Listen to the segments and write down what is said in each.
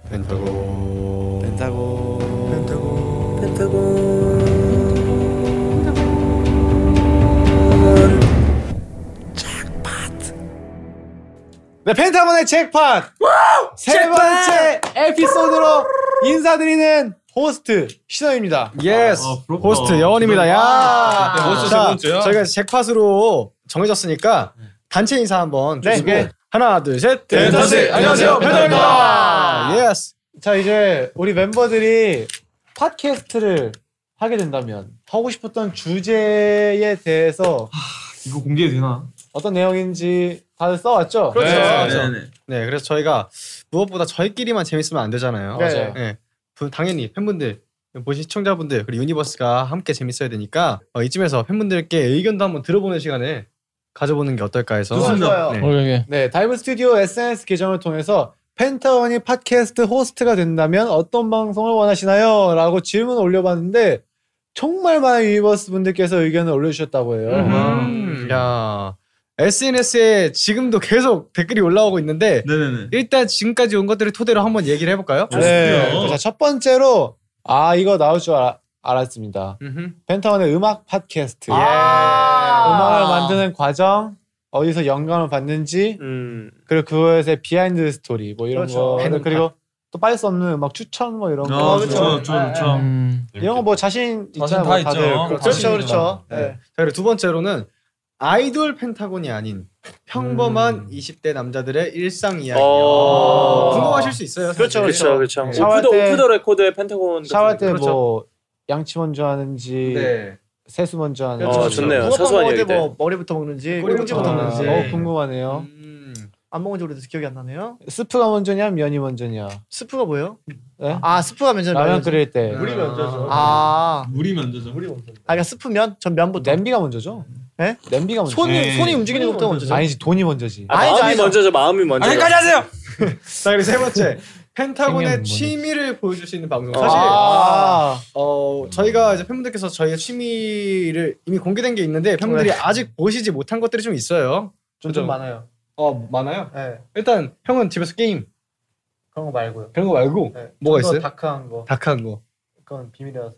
펜타곤 펜타곤 펜타곤 펜타곤 네, 펜타곤의 잭팟 세 번째 에피소드로 인사드리는 호스트 신원입니다. 예스 호스트 여원입니다. 야 호스트 세 자, 번째요? 저희가 잭팟으로 정해졌으니까 단체 인사 한번 네, 주시고 네. 하나 둘 셋 펜타곤 안녕하세요, 펜타곤입니다. 예스 자, 이제 우리 멤버들이 팟캐스트를 하게 된다면 하고 싶었던 주제에 대해서 이거 공개해도 되나? 어떤 내용인지 다들 써왔죠? 그렇죠. 네. 네 그래서 저희가 무엇보다 저희끼리만 재밌으면 안 되잖아요. 맞아요. 네. 당연히 팬분들 보신 시청자분들 그리고 유니버스가 함께 재밌어야 되니까 이쯤에서 팬분들께 의견도 한번 들어보는 시간을 가져보는 게 어떨까 해서 좋습니다. 네. 네, 다이브 스튜디오 SNS 계정을 통해서 펜타곤이 팟캐스트 호스트가 된다면 어떤 방송을 원하시나요? 라고 질문을 올려봤는데 정말 많은 유니버스 분들께서 의견을 올려주셨다고 해요. 야 SNS에 지금도 계속 댓글이 올라오고 있는데 네네네. 일단 지금까지 온 것들을 토대로 한번 얘기를 해볼까요? 네. 좋습니다. 자, 첫 번째로 이거 나올 줄 알았습니다. 펜타곤의 음악 팟캐스트. 음악을 만드는 과정, 어디서 영감을 받는지, 그리고 그것의 비하인드 스토리 뭐 이런 그렇죠. 거. 그리고 또 빠질 수 없는 음악 추천 뭐 이런 거. 좋죠. 이런 거 뭐 자신 있잖아요. 다 뭐 있죠. 다들. 그렇죠, 그렇죠. 네. 네. 자, 그리고 두 번째로는 아이돌 펜타곤이 아닌 평범한 20대 남자들의 일상 이야기. 궁금하실 수 있어요. 그렇죠, 그렇죠. 네. 샤워할 때- 오프 더 레코드의 펜타곤 샤워할 때 그렇죠. 뭐 양치 먼저 하는지, 네. 세수 먼저 하는지. 그렇죠. 좋네요. 사소한 얘기들. 뭐 머리부터 먹는지 꼬리부터 먹는지. 궁금하네요. 안 먹은 지 오래돼서 기억이 안 나네요. 스프가 먼저냐, 면이 먼저냐. 스프가 뭐예요? 네? 스프가 먼저 라면 끓일 때. 물이 먼저죠. 물이 먼저죠. 그러니까 스프면 전 면부터. 냄비가 먼저죠. 네? 냄비가 먼저. 손이 움직이는 것부터 먼저죠. 아니지, 돈이 먼저지. 아니죠, 마음이 아니죠. 먼저죠. 마음이 먼저. 여기까지 하세요. 자 그리고 세 번째 펜타곤의 생년 취미를 보여줄 수 있는 방송. 사실 저희가 이제 팬분들께서 저희의 취미를 이미 공개된 게 있는데 팬분들이 아직 보시지 못한 것들이 좀 있어요. 좀 많아요. 많아요? 네. 일단 형은 집에서 게임 그런 거 말고요. 그런 거 말고 네. 뭐가 좀더 있어요? 다크한 거. 다크한 거. 그건 비밀이라서.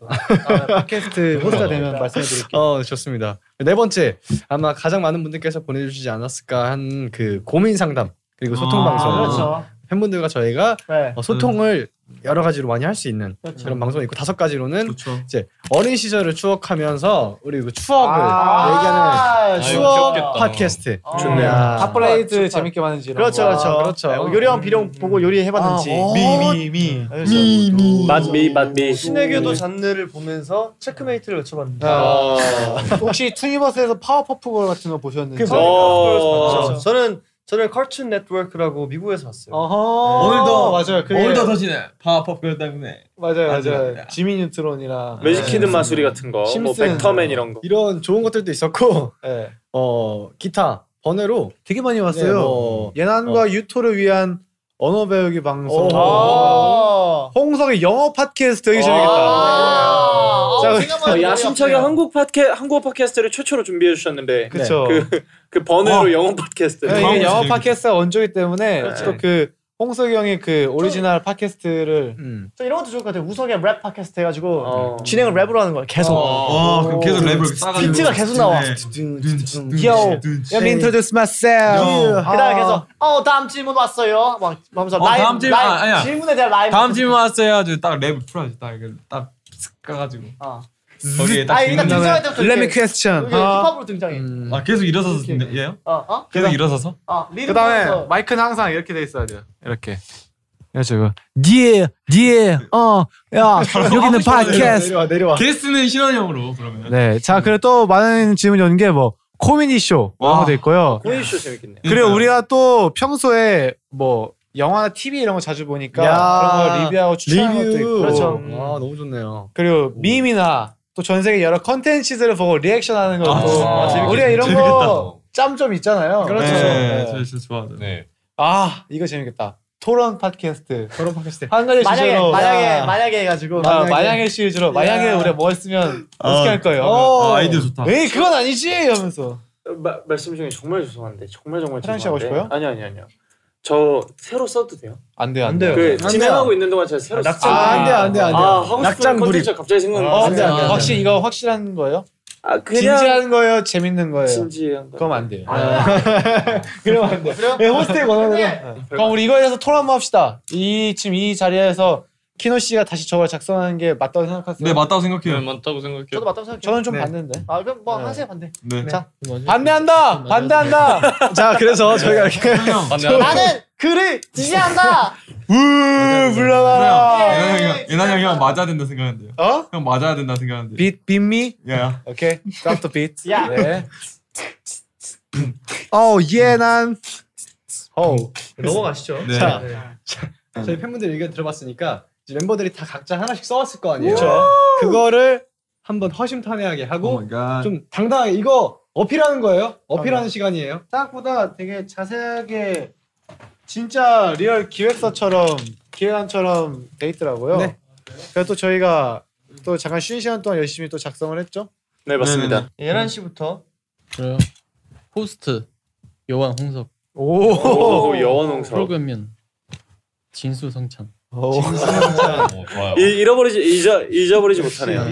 팟캐스트 호스트가 되면 말씀해드릴게요. 좋습니다. 네 번째 아마 가장 많은 분들께서 보내주시지 않았을까 한 그 고민 상담 그리고 소통 방송. 그렇죠. 팬분들과 저희가 네. 소통을 여러 가지로 많이 할 수 있는 그렇죠. 그런 방송이 있고 다섯 가지로는 그렇죠. 이제 어린 시절을 추억하면서 우리 그 추억을 얘기하는 추억 귀엽겠다. 팟캐스트. 좋네요. 야. 핫플레이드 재밌게 봤는지 이런 그렇죠, 거. 그렇죠. 그렇죠. 요리왕 비룡 보고 요리해봤는지. 미. 맛미. 신에게도 장르를 보면서 체크메이트를 외쳐봤는데. 혹시 투니버스에서 파워퍼프걸 같은 거 보셨는지? 저는 카툰 네트워크라고 미국에서 봤어요. 오늘도 맞아요. 그게 오늘도 터지네. 파워팝 그렇 때문에. 맞아요. 지미 뉴트론이랑 매직키드 마술이 같은 거, 뭐 심슨. 벡터맨 이런 거. 이런 좋은 것들도 있었고 네. 기타 번외로 되게 많이 봤어요. 네, 뭐, 예난과 유토를 위한 언어 배우기 방송. 홍석의 영어 팟캐스트 되게 재밌겠다. 야심차게 한국 팟캐스트를 최초로 준비해 주셨는데 그렇죠. 그 번외로 영어 팟캐스트. 네, 이게 영어 팟캐스트가 원조이기 때문에 그렇죠. 또 그 홍석이 형이 그 오리지널 팟캐스트를 저 이런 것도 좋을 것 같아요. 우석의 랩 팟캐스트 해가지고 진행을 랩으로 하는 거야. 계속. 그럼 계속 랩을 싸가지고. 비트가 계속 나와. Yo, let me introduce myself. 그다음에 계속 다음 질문 왔어요. 막 하면서 다음 질문, 아니야. 질문에 대한 라이브. 다음 질문 왔어요. 아주 딱 랩을 풀어야지. 딱 이렇게 딱 까가지고. 거기에 딱 일단 질문. 등장할 때부터 Let me 이렇게 question. 힙합으로 등장해. 계속 일어서서 얘요? 계속 일어서서? 그 다음에 마이크는 항상 이렇게 돼 있어야 돼요. 이렇게. 그래서 여기는 팟캐스트. 내려와. 게스트는 신원 형으로 그러면. 네, 자 그리고 또 많은 질문이 오는 게 뭐 코미디 쇼 이런 것도 있고요. 코미디쇼 재밌겠네. 그리고 우리가 또 평소에 뭐 영화나 TV 이런 거 자주 보니까 그런 거 리뷰하고 추천하는 것도 있고. 그렇죠. 너무 좋네요. 그리고 밈이나 또 전 세계 여러 컨텐츠들을 보고 리액션하는 것도 우리가 이런 재밌겠다. 거 짬 좀 있잖아요. 그렇죠. 네, 저 진짜 좋아하죠. 네. 이거 재밌겠다. 토론 팟캐스트. 토론 팟캐스트. 한 가지 주제로 만약에 해가지고 만약에 시리즈로 만약에 우리가 뭐 했으면 어떻게 할 거예요? 아이디어 좋다. 에이 그건 아니지 하면서 말씀 중에 정말 죄송한데 정말 화장실 하고 죄송한데. 싶어요? 아니요. 저 새로 써도 돼요? 안 돼요. 그 진행하고 있는 동안 제가 새로 안 돼. 낙장 불입 갑자기 생각나는데. 안 돼. 확실히 이거 확실한 거예요? 그냥 진지한 거예요? 재밌는 거예요? 진지한 거. 그럼 안 돼요. 그러면 안 돼. 네, 호스트의 권한으로. 그럼 우리 이거에 대해서 토론 한번 합시다. 지금 이 자리에서 키노 씨가 다시 저걸 작성하는 게 맞다고 생각하세요? 네 맞다고 생각해요. 맞다고 생각해요. 저도 맞다고 생각해요. 저는 좀 네. 봤는데. 그럼 뭐 하세요 반대. 네. 자, 반대한다. 자, 그래서 저희가 이렇게 나는 글을 지지한다. 물러가라. 예난 형이 형 맞아야 된다 생각하는데요. 어? 형 맞아야 된다 생각하는데. beat me? 야. 오케이. Drop the beat. 야. 네. 난. 넘어가시죠. 네. 자, 저희 팬분들 의견 들어봤으니까 이제 멤버들이 다 각자 하나씩 써왔을 거 아니에요. 그거를 한번 허심탄회하게 하고 오 마이 갓. 좀 당당하게 이거 어필하는 거예요. 어필하는 시간이에요. 생각보다 되게 자세하게 진짜 리얼 기획서처럼 기획안처럼 돼 있더라고요. 네. 그래서 또 저희가 또 잠깐 쉬는 시간 동안 열심히 또 작성을 했죠. 네 맞습니다. 11시부터 그래요. 호스트 여왕 홍석, 오 여원홍석. 프로그램면 진수성찬. 좋아요. 잊어버리지 못하네요.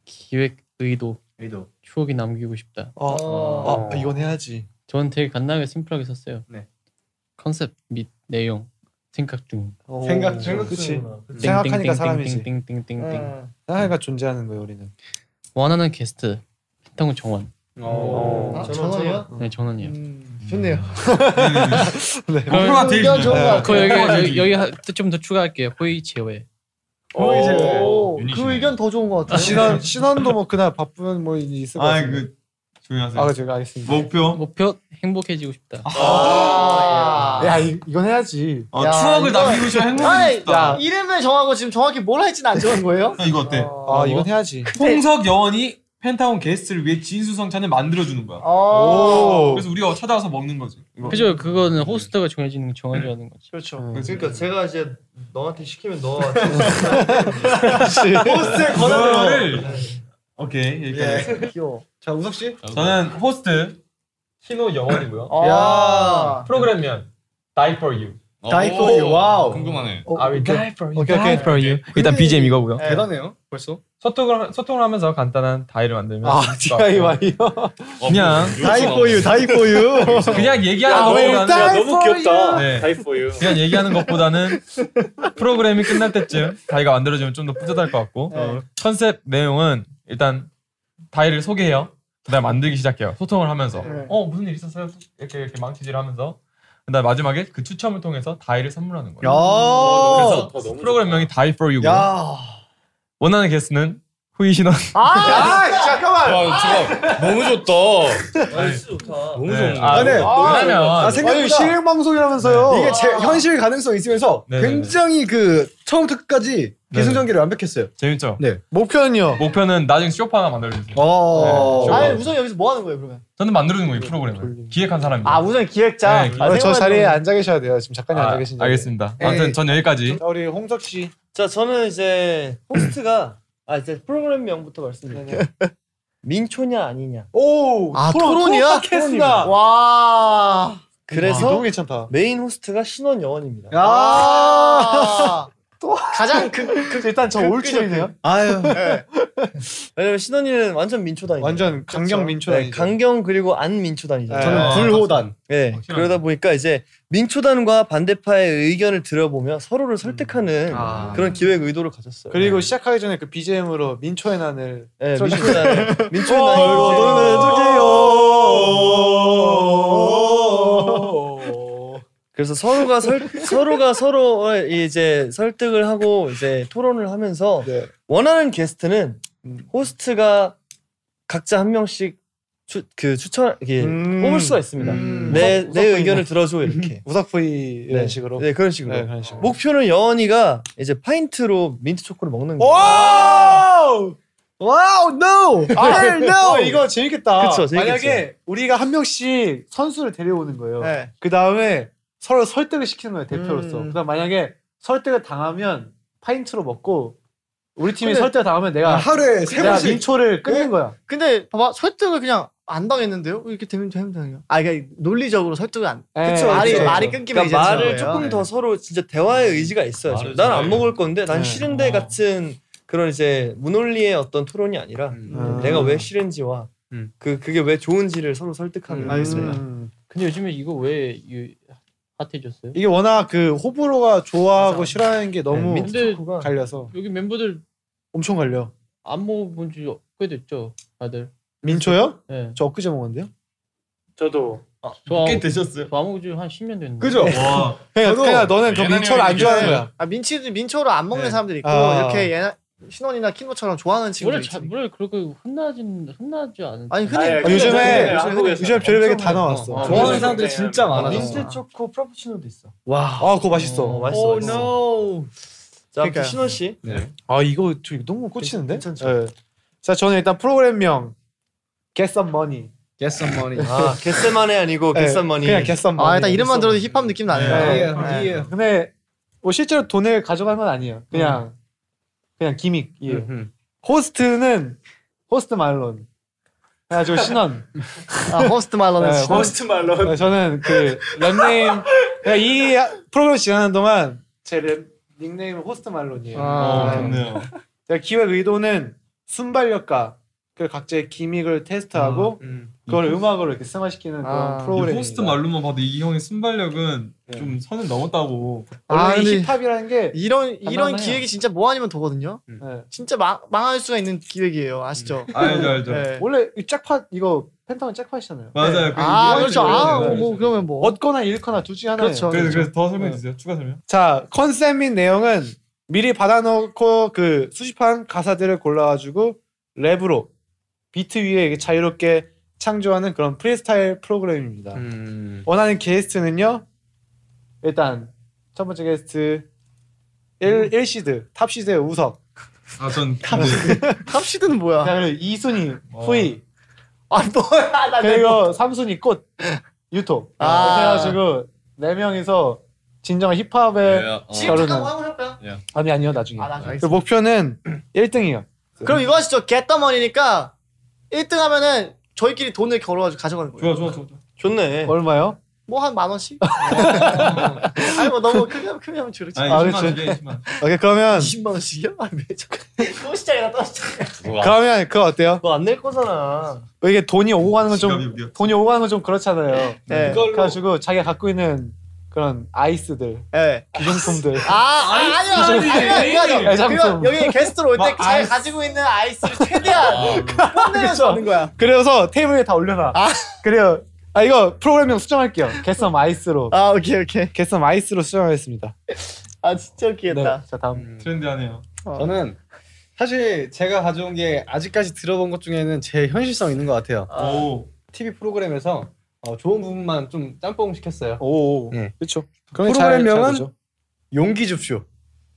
기획 의도 추억이 남기고 싶다. 이건 해야지. 저는 되게 간단하게 심플하게 썼어요. 네. 컨셉 및 내용 생각 중. 생각 중. 그렇지. 생각하니까 사람이지. 띵띵띵띵띵띵띵. 생각하니까 존재하는 거예요 우리는. 원하는 게스트 펜타곤 정원. 전원이요? 네 전원이요. 좋네요. 목표가 되게 의견 좋은 것 같아요. 그 여기 좀 더 추가할게요. 호의 제외. 그 의견 더 좋은 것 같아요. 신원도 뭐 그날 바쁜 뭐 있을 것 같은데. 그 조용히 하세요. 그렇죠. 알겠습니다. 목표. 행복해지고 싶다. 야 이건 해야지. 추억을 남기고 싶어 행복해 싶다. 이름을 정하고 지금 정확히 뭘 할지는 안 정한 거예요? 이거 어때? 이건 해야지. 홍석 여원이 펜타곤 게스트를 위해 진수성찬을 만들어주는 거야. 그래서 우리가 찾아가서 먹는 거지. 이거. 그죠? 그거는 호스트가 정해지는 거지. 그렇죠. 그러니까 제가 이제 너한테 시키면 너가 호스트의 권한으로. 오케이 여기까지. 귀여워. 자, 우석 씨. 저는 호스트 키노 영원이고요. 야. 프로그램면 Die for You. Die for you. 와우. 궁금하네. I will die for you. 오케이. for you. 일단 BGM 이거고요. 대단해요. 벌써. 소통을 하면서 간단한 다이를 만들면 DIY요. 그냥 Die for you. Die for you. 그냥 얘기하는 것보다는 너무 귀엽다. 네. Die for you. 그냥 얘기하는 것보다는 프로그램이 끝날 때쯤 다이가 만들어지면 좀 더 뿌듯할 것 같고 컨셉 내용은 일단 다이를 소개해요. 그다음 만들기 시작해요. 소통을 하면서 무슨 일 있었어요? 이렇게 망치질 하면서 그다음 마지막에 그 추첨을 통해서 다이를 선물하는 거예요. 야. 그래서 프로그램명이 Die for You고 야. 원하는 게스트는 후이신원. 잠깐만. 와 저거 너무 좋다. 너무 좋은데. 왜냐면 생각보다 실행 방송이라면서요. 이게 현실 가능성 있으면서 굉장히 그 처음부터 끝까지 기승전결이 완벽했어요. 재밌죠? 네. 목표는요? 목표는 나중에 쇼파 하나 만들어주세요. 아니 우선 여기서 뭐 하는 거예요 그러면? 저는 만들어주는 거예요 프로그램을. 기획한 사람입니다. 우선 기획자. 네, 저 자리에 앉아 계셔야 돼요. 지금 작가님 앉아 계신 자리에. 알겠습니다. 아무튼 전 여기까지. 우리 홍석 씨. 자 저는 이제 호스트가 이제 프로그램명부터 말씀드릴게요. 민초냐 아니냐. 토론이야? 팟캐스트다. 와. 그래서 너무 괜찮다. 메인 호스트가 신원 여원입니다. 또 가장 일단 저 올출이네요. 아유. 왜냐면 신원이는 완전 민초단이죠. 완전 강경 민초단이죠. 강경 그리고 안 민초단이잖아요. 저는 불호단. 네. 그러다 보니까 이제 민초단과 반대파의 의견을 들어보며 서로를 설득하는 그런 기획 의도를 가졌어요. 그리고 시작하기 전에 그 BGM으로 민초의 난을 네, 민초의 난 그래서 서로가 서로 이제 설득을 하고 이제 토론을 하면서 원하는 게스트는 호스트가 각자 한 명씩 추천 뽑을 수가 있습니다. 내 의견을 들어줘 이렇게 우석부이 이런 식으로. 네 그런 식으로. 네, 그런 식으로. 목표는 여원이가 이제 파인트로 민트 초코를 먹는 거예요. 와우, no! no! 이거 재밌겠다. 그쵸, 재밌겠죠. 만약에 우리가 한 명씩 선수를 데려오는 거예요. 네. 그 다음에 서로 설득을 시키는 거예요, 대표로서. 그다음 만약에 설득을 당하면 파인트로 먹고 우리 팀이 설득 당하면 내가 하루에 3번씩 민초를 끊는 거야. 근데 봐봐 설득을 그냥 안 당했는데요? 이렇게 되면 되는 아 이게 논리적으로 설득을 안. 그쵸, 말이 끊기면 그러니까 말을 거예요. 조금 더 서로 진짜 대화의 의지가 있어야죠. 난 안 먹을 건데 난 싫은데 같은 그런 이제 무논리의 어떤 토론이 아니라 내가 왜 싫은지와 그게 왜 좋은지를 서로 설득하는. 알겠습니다. 근데 요즘에 이거 왜 핫해졌어요? 이게 워낙 그 호불호가 좋아하고 싫어하는 게 너무 근데 갈려서 여기 멤버들 엄청 갈려. 안 먹어본 지 꽤 됐죠, 다들. 민초요? 네. 저 엊그제 먹었는데요. 저도 꽤 드셨어요? 저 안 먹은 지한 10년 됐는데. 그죠? 와. 그냥 너는 그 민초를 안 좋아하는 거야. 아 민초를 안 먹는 사람들이 있고 이렇게 신원이나 킨노처럼 좋아하는 친구들 있지. 원래 그렇게 흔나지 않은. 아니 흔히 요즘에 한국에서 별의별 게 다 나왔어. 좋아하는 사람들이 진짜 많아. 민트 초코 프라푸치노도 있어. 와. 그거 맛있어. 맛있어. no. 자, 그러니까요. 신원 씨. 네. 이거 너무 꽂히는데? 괜찮죠? 네. 자, 저는 일단 프로그램명 Get Some Money. Get some money. 겟세만이 아니고 겟썸머니. 그냥 Get Some Money. 일단 이름만 들어도 힙합 느낌 나네요. 예. 근데 뭐 실제로 돈을 가져간 건 아니에요. 그냥 기믹이에요. 호스트는 호스트 말론. 그래가지고 신원. 호스트 말론은 네, 호스트 말론. 저는 그 닉네임 이 프로그램 진행하는 동안 제 닉네임은 호스트 말론이에요. 좋네요. 제가 기획 의도는 순발력과 그 각자의 기믹을 테스트하고 그걸 음악으로 이렇게 승화시키는 그런 프로그램입니다. 호스트 말로만 봐도 이 형의 순발력은 좀 선을 넘었다고. 원래 이 근데 힙합이라는 게 이런 간단해요. 기획이 진짜 뭐 아니면 도거든요. 네. 진짜 망할 수가 있는 기획이에요. 아시죠? 알죠. 네. 원래 이 잭팟 이거 펜타곤 잭팟이잖아요. 맞아요. 그렇죠. 네. 뭐 그러면 뭐 얻거나 잃거나 둘 중에 하나예요. 그렇죠. 그래서 더 설명해 주세요. 추가 설명. 자, 컨셉 및 내용은 미리 받아놓고 그 수집한 가사들을 골라가지고 랩으로 비트 위에 이렇게 자유롭게 창조하는 그런 프리스타일 프로그램입니다. 원하는 게스트는요. 일단 첫 번째 게스트 1시드 탑시드의 우석. 전 탑시드는 뭐야? 그리고 2순위 후이. 뭐야? 나 그리고 3순위 꽃 유토. 그래가지고 4명이서 진정한 힙합에 지금 잠깐 겨루는. 한번 해볼까요? 아니요 나중에. 나중에. 그 목표는 1등이요. 그럼 이거 하시죠. 겟더머니니까 1등 하면은 저희끼리 돈을 걸어가지고 가져가는 거예요. 좋아. 좋네. 얼마요? 뭐 한 10,000원씩? 아니 뭐 너무 크게 하면 그렇지. 그렇지. 오케이 그러면 20만원씩이요? 아니 왜 자꾸 또 시작이다 또 시작. 그러면 그거 어때요? 너 안 낼 거잖아. 이게 돈이 오고 가는 건 지갑이 좀 그렇잖아요. 네. 그래가지고 자기가 갖고 있는 그런 아이스들, 네. 기념품들. 아니요. 애장품. 여기 게스트로 올 때 자기가 가지고 있는 아이스를 최대한 뽐내면서 하는 거야. 그래서 테이블에 다 올려놔. 그래요. 이거 프로그램명 수정할게요. 개썸 아이스로. 오케이. 개썸 아이스로 수정하겠습니다. 진짜 웃기겠다. 네, 자 다음. 트렌디하네요. 저는 사실 제가 가져온 게 아직까지 들어본 것 중에는 제일 현실성 있는 것 같아요. TV 프로그램에서 좋은 부분만 좀 짬뽕 시켰어요. 네. 그렇죠. 프로그램명은 용기 줍쇼.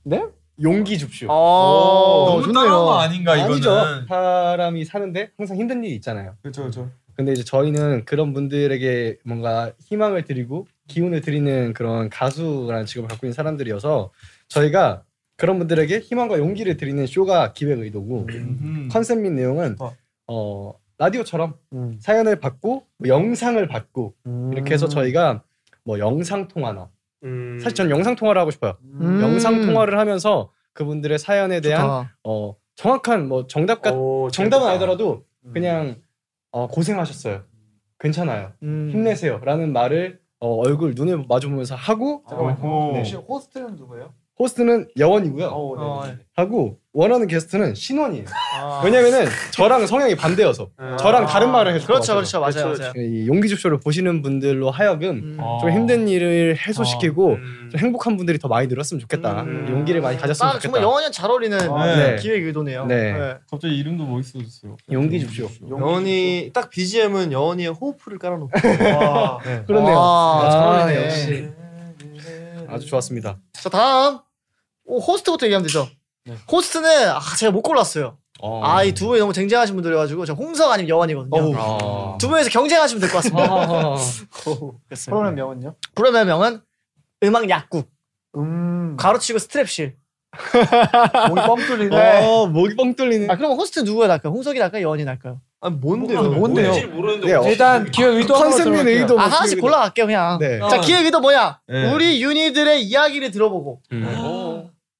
네? 용기 줍쇼. 너무 따라한 거 아닌가 이거는. 아니죠. 사람이 사는데 항상 힘든 일이 있잖아요. 그렇죠. 근데 이제 저희는 그런 분들에게 뭔가 희망을 드리고 기운을 드리는 그런 가수라는 직업을 갖고 있는 사람들이어서 저희가 그런 분들에게 희망과 용기를 드리는 쇼가 기획 의도고 컨셉 및 내용은 라디오처럼 사연을 받고 뭐 영상을 받고 이렇게 해서 저희가 뭐 영상 통화나 사실 전 영상 통화를 하고 싶어요. 영상 통화를 하면서 그분들의 사연에 대한 정확한 뭐 정답은 아니더라도 그냥 고생하셨어요. 괜찮아요. 힘내세요라는 말을 얼굴 눈을 마주보면서 하고 혹시 호스트는 누구예요? 호스트는 여원이고요. 하고 원하는 게스트는 신원이에요. 왜냐면은 저랑 성향이 반대여서 저랑 다른 말을 해줄 것 같아요. 그렇죠. 맞아요. 이 용기줍쇼를 보시는 분들로 하여금 좀 힘든 일을 해소시키고 좀 행복한 분들이 더 많이 늘었으면 좋겠다. 용기를 많이 가졌으면 좋겠다. 정말 영원히 잘 어울리는 네. 기획 의도네요. 네. 갑자기 이름도 멋있어졌어요. 용기줍쇼. 여원이 딱 BGM은 여원이의 호흡을 깔아놓고. 그렇네요. 잘 어울리네요. 역시 아주 좋았습니다. 자 다음 호스트부터 얘기하면 되죠. 호스트는 제가 못 골랐어요. 이 두 분이 너무 쟁쟁하신 분들이어가지고 저 홍석 아니면 여원이거든요. 두 분에서 경쟁하시면 될 것 같습니다. 프로그램 명은요? 프로그램명은 음악 약국 가로치고 스트랩실. 목이 뻥 뚫리네. 목이 뻥 뚫리네. 아 그럼 호스트 누구가 날까요? 홍석이 날까요? 여원이 날까요? 아 뭔데요? 뭔데요? 모르는데 일단 기획 의도 컨셉민 의도. 아 하나씩 골라갈게요 그냥. 네. 자 기획 의도 뭐냐? 네. 우리 유니들의 이야기를 들어보고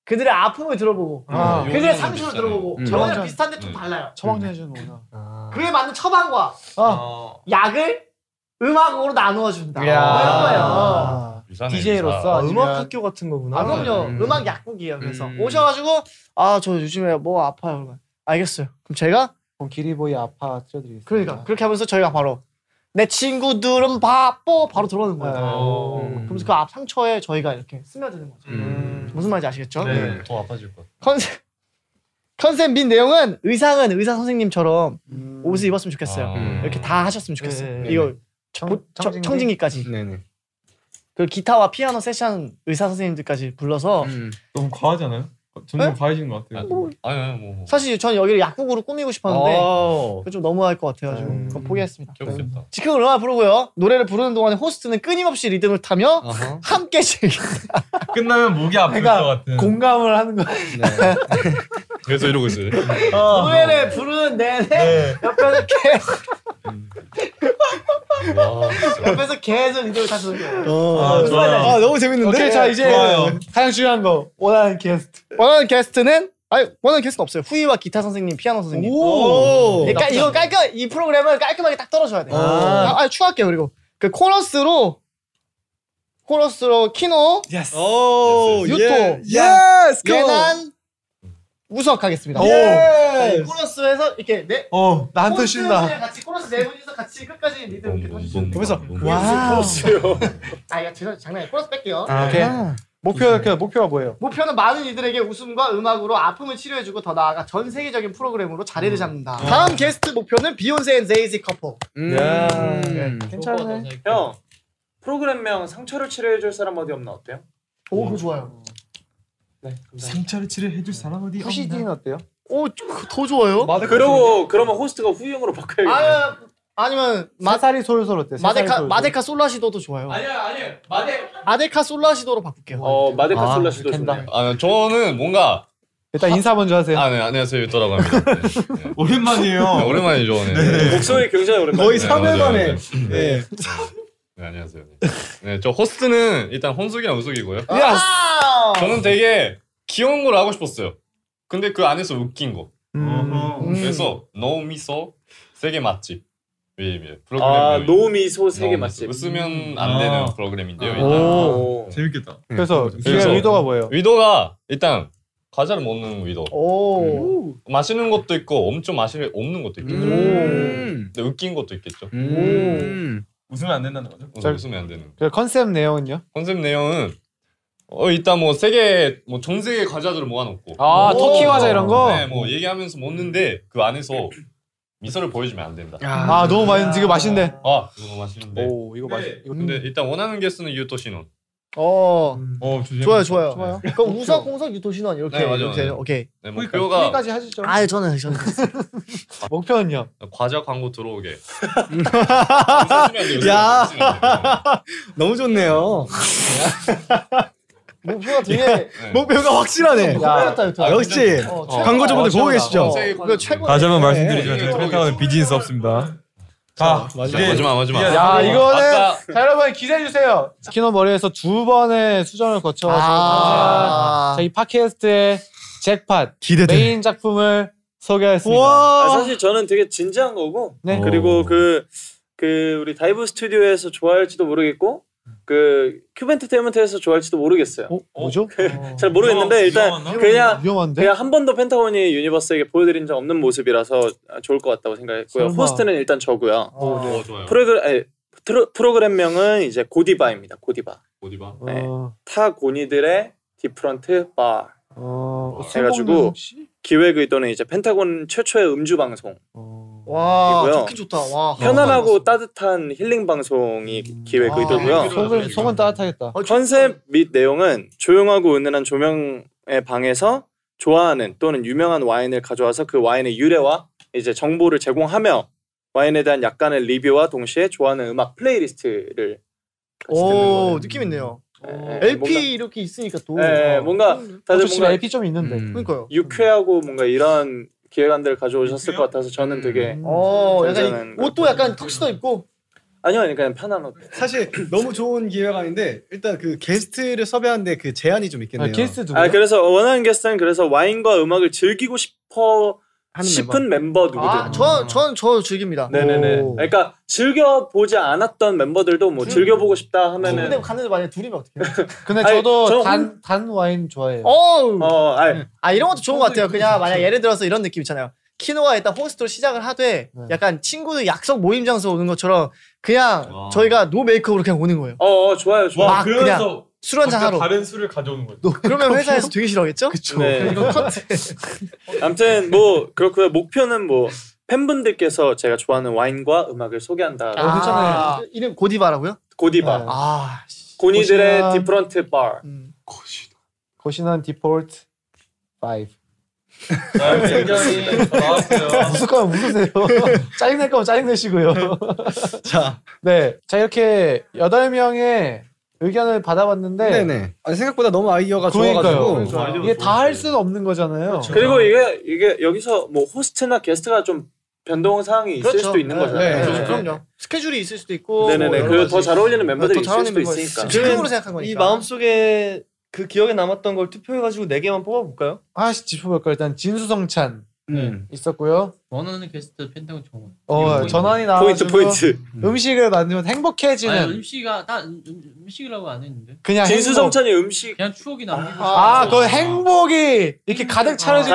그들의 아픔을 들어보고 그들의 상처를 들어보고 저거랑 비슷한데 좀 달라요. 처방전 해주는 거구나. 그에 맞는 처방과 약을 음악으로 나누어 준다. 뭐 이야. 이런 거예요. DJ로서 음악 학교 같은 거구나. 아 그럼요. 음악 약국이에요. 그래서 오셔가지고 아 저 요즘에 뭐 아파요. 그러면 알겠어요. 그럼 제가 그럼 기리보이 아파 틀어드리겠습니다. 그러니까 그렇게 하면서 저희가 바로 내 친구들은 바로 들어오는 거예요. 그러면서 그 앞 상처에 저희가 이렇게 스며드는 거죠. 무슨 말인지 아시겠죠? 네. 더 아파질 것. 컨셉 및 내용은 의상은 의사 선생님처럼 옷을 입었으면 좋겠어요. 이렇게 다 하셨으면 좋겠어요. 네. 이거 청진기? 청진기까지. 네네. 그 기타와 피아노 세션 의사 선생님들까지 불러서 너무 과하지 않아요? 점점 과해지는 것 같아요. 아니 뭐. 사실 저는 여기를 약국으로 꾸미고 싶었는데 오. 그건 좀 너무할 것 같아가지고 그건 포기했습니다. 귀엽겠다. 즉흥 음악 부르고요. 노래를 부르는 동안에 호스트는 끊임없이 리듬을 타며 함께 즐기. 끝나면 목이 아플 것 같은. 공감을 하는 거. 그래서 이러고 있어요. 노래를 부르는 내내 옆에서 옆에서 계속 리듬을 타시는 거예요. 좋아요. 너무 재밌는데. 오케이 자 이제 좋아요. 가장 중요한 거 원하는 게스트. 원하는 게스트는 원하는 게스트는 없어요. 후이와 기타 선생님, 피아노 선생님. 오. 그러니까 이거 이 프로그램을 깔끔하게 딱 떨어줘야 돼. 추가할게요. 그리고 그 코러스로 키노, 오. 유토, 예스. 예난, 우석 하겠습니다. 자, 이 코러스에서 이렇게 나한테 코러스에 쉰다. 같이 코러스 네 분이서 같이 끝까지 리듬 이렇게 터주시면 돼요. 그래서 와우. 이거 제가 장난이에요. 코러스 뺄게요. 오케이. 목표가 뭐예요? 목표는 많은 이들에게 웃음과 음악으로 아픔을 치료해주고 더 나아가 전 세계적인 프로그램으로 자리를 잡는다. 다음 게스트 목표는 비욘세 앤 제이지 커플. 괜찮네. 형 프로그램명 상처를 치료해줄 사람 어디 없나 어때요? 오, 그거 좋아요. 네, 감사합니다. 상처를 치료해줄 사람 어디 후시딘 어때요? 오, 더 좋아요. 그러면 호스트가 후이형으로 바꿔야겠네. 아니면 사사리 솔솔 어때? 마데카 솔라시도도 좋아요. 아니요. 마데카 솔라시도로 바꿀게요. 마데카 솔라시도 캔다. 좋네요. 아 저는 뭔가 일단 인사 먼저 하세요. 네 안녕하세요 유토라고 합니다. 네. 오랜만이에요. 네, 오랜만이죠. 네. 목소리 굉장히 오랜만에. 거의 네, 3회 맞아요. 만에. 네. 네 안녕하세요. 네 저 호스트는 일단 혼숙이랑 우숙이고요. 저는 되게 귀여운 걸 하고 싶었어요. 근데 그 안에서 웃긴 거. 그래서 노미소 세계 맛집. 프로그램 노미소 세계 맛집. 웃으면 안 되는 프로그램인데요. 일단. 재밌겠다. 그래서 그래서 의도가 뭐예요? 의도가 일단 과자를 먹는 의도. 오. 마시는 것도 있고 엄청 없는 것도 있겠죠. 근데 웃긴 것도 있겠죠. 웃으면 안 된다는 거죠? 웃으면 안 되는. 그 컨셉 내용은요? 컨셉 내용은 일단 뭐 세계 뭐 전 세계 과자들을 모아놓고. 터키 과자 이런 거. 네, 뭐 얘기하면서 먹는데 그 안에서 미소를 보여주면 안 된다. 너무 지금 맛있는데. 이거 너무 맛있는데. 오 이거 맛있. 근데 일단 원하는 게스트는 유토 신혼. 좋아요. 그럼 우석, 홍석, 유토, 신원 이렇게. 네, 맞아요. 이렇게 네. 오케이. 네, 목표가 여기까지 하시죠. 저는 목표는요? 과자 광고 들어오게. 야. 너무 좋네요. 목표가 되게 목표가 확실하네. 역시 광고주분들 보고 계시죠? 그거 최고. 다시 한번 말씀드리지만 저희 펜타곤은 비즈니스 없습니다. 마지막. 야 이거는 자 여러분 기대해 주세요. 키노 머리에서 2번의 수정을 거쳐가지고 저희 팟캐스트의 잭팟 메인 작품을 소개하겠습니다. 사실 저는 되게 진지한 거고. 네. 그리고 그 우리 다이브 스튜디오에서 좋아할지도 모르겠고 그 큐벤터테인먼트에서 좋아할지도 모르겠어요. 뭐죠? 잘 모르겠는데 일단 그냥 위험한데? 한 번도 펜타곤이 유니버스에게 보여드린 적 없는 모습이라서 좋을 것 같다고 생각했고요. 호스트는 일단 저고요. 좋아요. 프로그램명은 이제 고디바입니다. 고디바. 네. 타 고니들의 디프런트 바 해가지고 기획 의도는 이제 펜타곤 최초의 음주 방송. 와, 이고요. 좋긴 좋다. 와. 편안하고 따뜻한 힐링 방송이 기획 의도고요. 속은 따뜻하겠다. 컨셉 및 내용은 조용하고 은은한 조명의 방에서 좋아하는 또는 유명한 와인을 가져와서 그 와인의 유래와 이제 정보를 제공하며 와인에 대한 약간의 리뷰와 동시에 좋아하는 음악 플레이리스트를 같이 듣는 거예요. 느낌 있네요. LP 뭔가, 이렇게 있으니까 또 뭔가 다들 뭔가 LP 좀 있는데. 그러니까요. 유쾌하고 뭔가 이런 기획안들을 가져오셨을 것 같아서 저는 되게 약간 옷도 약간 턱시도 입고 아니요, 그냥 편한 옷. 사실 너무 좋은 기획안인데 일단 그 게스트를 섭외하는데 그 제한이 좀 있겠네요. 게스트 누구요? 그래서 원하는 게스트는 그래서 와인과 음악을 즐기고 싶은 멤버 누구든. 저 즐깁니다. 네네네. 그러니까 즐겨 보지 않았던 멤버들도 뭐 즐겨 보고 싶다 하면은. 근데 갔는데 만약 둘이면 어떡해요? 근데 저도 단 와인 좋아해요. 이런 것도 좋은 것 같아요. 그냥 만약 예를 들어서 이런 느낌 있잖아요. 키노가 일단 호스트로 시작을 하되 약간 친구들 약속 모임 장소 오는 것처럼 그냥 저희가 노 메이크업으로 그냥 오는 거예요. 좋아요. 막 그러면서 그냥 술 한잔 하러. 다른 술을 가져오는 거예요. 그러면 회사에서 되게 싫어하겠죠? 그쵸. 네. 이거 컷. 아무튼 뭐 그렇고요. 목표는 뭐 팬분들께서 제가 좋아하는 와인과 음악을 소개한다. 괜찮아요. 이름 고디바라고요? 고디바. 고니들의 디프런트 바. 고신원 디폴트 5. 굉장히 나왔어요. 웃을 거면 웃으세요. 짜증낼 거면 짜증내시고요. 자, 자 이렇게 8명의 의견을 받아봤는데 네네. 생각보다 너무 아이디어가 좋아가지고 이게 다 할 수는 없는 거잖아요. 그리고 이게 여기서 뭐 호스트나 게스트가 좀 변동 사항이 있을 수도 있는 거잖아요. 그럼요. 스케줄이 있을 수도 있고. 네네네. 그리고 더 잘 어울리는 멤버들이 있을 수도 있으니까. 즉흥으로 생각한 거니까. 이 마음속에 그 기억에 남았던 걸 투표해가지고 4개만 뽑아볼까요? 하나씩 짚어볼까요? 일단 진수성찬 있었고요. 원하는 게스트 펜타곤 정원. 전환이 나와가지고 포인트. 음식을 만들면 행복해지는. 음식이라고 안 했는데. 그냥 진수성찬이 음식. 그냥 추억이 남기고. 그 행복이 이렇게 가득 차려진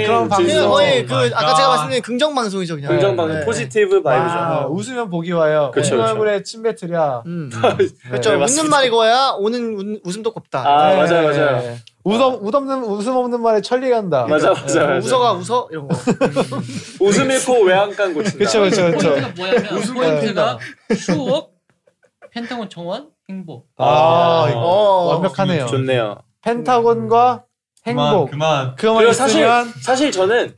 그런 방송. 거의 아까 제가 말씀드린 긍정 방송이죠, 그냥. 긍정 방송, 포지티브 바이브죠. 웃으면 복이 와요. 그쵸, 웃는 얼굴에 침 뱉으랴. 그렇죠. 웃는 말이 고야 오는 웃음도 곱다. 맞아요. 웃음 없는 말에 천리 간다. 맞아. 웃어 이런 거. 웃음 잃고 외양간 고친다. 그렇죠. 포인트가 뭐냐면 포인트가 추억, 펜타곤 정원, 행복. 완벽하네요. 좋네요. 펜타곤과 행복. 그만. 그리고 사실 저는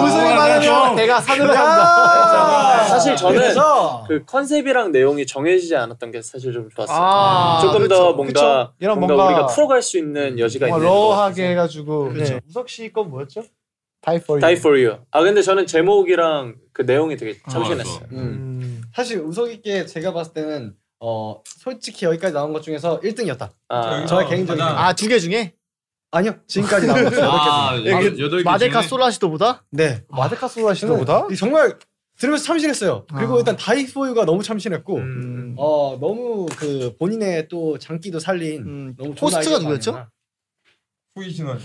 웃음이 많으면 내가 산으로 간다. 사실 저는 그 컨셉이랑 내용이 정해지지 않았던 게 사실 좀 좋았어요. 조금 더 뭔가 우리가 풀어갈 수 있는 여지가 있는 러하게 해가지고. 우석 씨 건 뭐였죠? Die for Die for you. 근데 저는 제목이랑 그 내용이 되게 참신했어요. 사실 우석이께 제가 봤을 때는 솔직히 여기까지 나온 것 중에서 1등이었다. 저의 개인적인 2개 중에? 아니요, 지금까지 나온 것 8개. 마데카 솔라시도보다? 네, 마데카 솔라시도보다? 정말 들으면서 참신했어요. 그리고 일단 Die for you가 너무 참신했고, 너무 그 본인의 또 장기도 살린 너무 좋은 호스트가 누구였죠? 후이신원.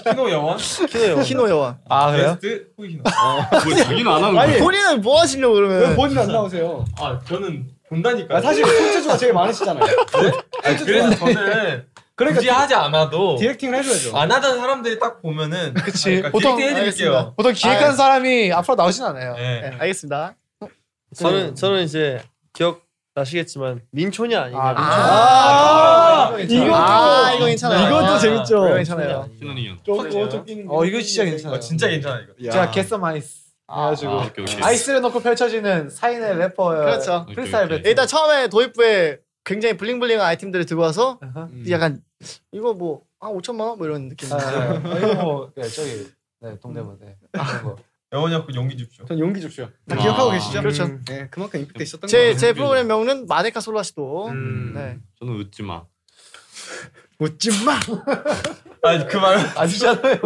키노 여원? 키노 여원. 그래요? 게스트 후이신원. 자기는 안 하는 거야. 본인은 뭐 하시려고 그러면? 왜 본인 안 나오세요? 저는 본다니까요. 사실 손재주가 제일 많으시잖아요. 그래서 저는 굳이 하지 않아도 디렉팅을 해줘야죠. 안 하던 사람들이 딱 보면은 그치. 보통 해드릴게요. 보통 기획한 사람이 앞으로 나오진 않아요. 네, 알겠습니다. 저는 이제 기억 나시겠지만 민초냐 아니냐. 이거 괜찮아요. 이것도 재밌죠. 이거 괜찮아요. 이거 진짜 괜찮아요. 진짜 괜찮아요 이거. 제가 게썸 아이스 해가지고 오케이. 아이스를 넣고 펼쳐지는 사인의 래퍼. 그렇죠. 프리스타일 배틀. 일단 처음에 도입부에 굉장히 블링블링한 아이템들을 들고 와서 약간 이거 뭐 5천만 원 뭐 이런 느낌. 이거 뭐 저기 동대문. 영원히 갖고 용기 줍쇼. 전 용기 줍쇼. 다 기억하고 계시죠? 그렇죠. 네, 그만큼 임팩트 있었던 거예요. 제 프로그램 명은 마데카 솔라시도. 네. 저는 웃지 마. 웃지 마. 아니 그 말 아시잖아요.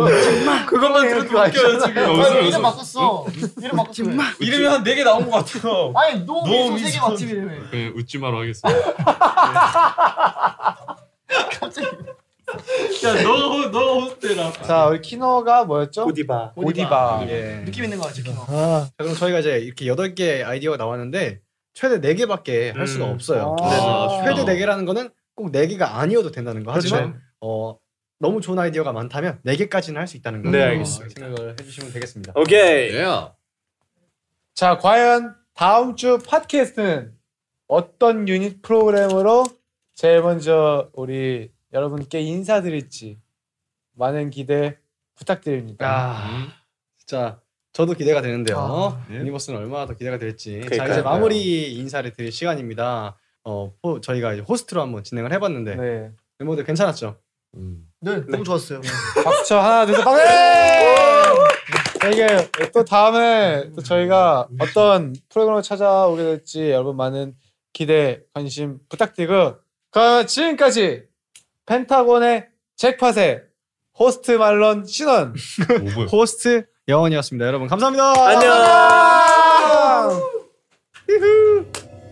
그것만 들어도 웃겨요 지금. 이름 바꿨어. 이름 바꿨어. 이름이 한 4개 나온 것 같아요. 아니 너무 미소 3개 맞지 이름이. 그냥 웃지 마로 하겠습니다. 갑자기. 너 호스트라. 자 우리 키노가 뭐였죠? 고디바. 예. 느낌 있는 거 같지 키노. 자, 그럼 저희가 이제 이렇게 8개 아이디어가 나왔는데 최대 4개밖에 할 수가 없어요. 최대 4개라는 거는 꼭 4개가 아니어도 된다는 거. 하지만 너무 좋은 아이디어가 많다면 4개까지는 할 수 있다는 거. 네, 알겠습니다. 생각을 해주시면 되겠습니다. 오케이. 자 과연 다음 주 팟캐스트는 어떤 유닛 프로그램으로 제일 먼저 우리 여러분께 인사드릴지 많은 기대 부탁드립니다. 진짜 저도 기대가 되는데요. 유니버스는 얼마나 더 기대가 될지. 자 그러니까요. 이제 마무리 인사를 드릴 시간입니다. 저희가 이제 호스트로 한번 진행을 해봤는데 멤버들 괜찮았죠? 네, 너무 좋았어요. 박수 하나 둘 셋 박수! 이게 또 다음에 또 저희가 어떤 프로그램을 찾아오게 될지 여러분 많은 기대 관심 부탁드리고 그럼 지금까지 펜타곤의 잭팟의 호스트 말론 신원 호스트 여원이었습니다. 여러분 감사합니다. 안녕.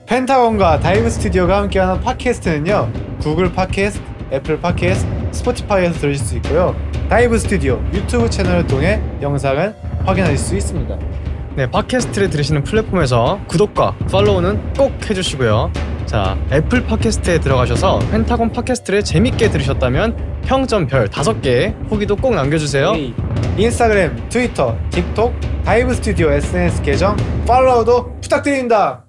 펜타곤과 다이브 스튜디오가 함께하는 팟캐스트는요 구글 팟캐스트, 애플 팟캐스트, 스포티파이에서 들으실 수 있고요 다이브 스튜디오 유튜브 채널을 통해 영상을 확인하실 수 있습니다. 네, 팟캐스트를 들으시는 플랫폼에서 구독과 팔로우는 꼭 해주시고요. 자, 애플 팟캐스트에 들어가셔서 펜타곤 팟캐스트를 재밌게 들으셨다면 평점 별 5개 후기도 꼭 남겨주세요. 인스타그램, 트위터, 틱톡, 다이브 스튜디오 SNS 계정 팔로우도 부탁드립니다.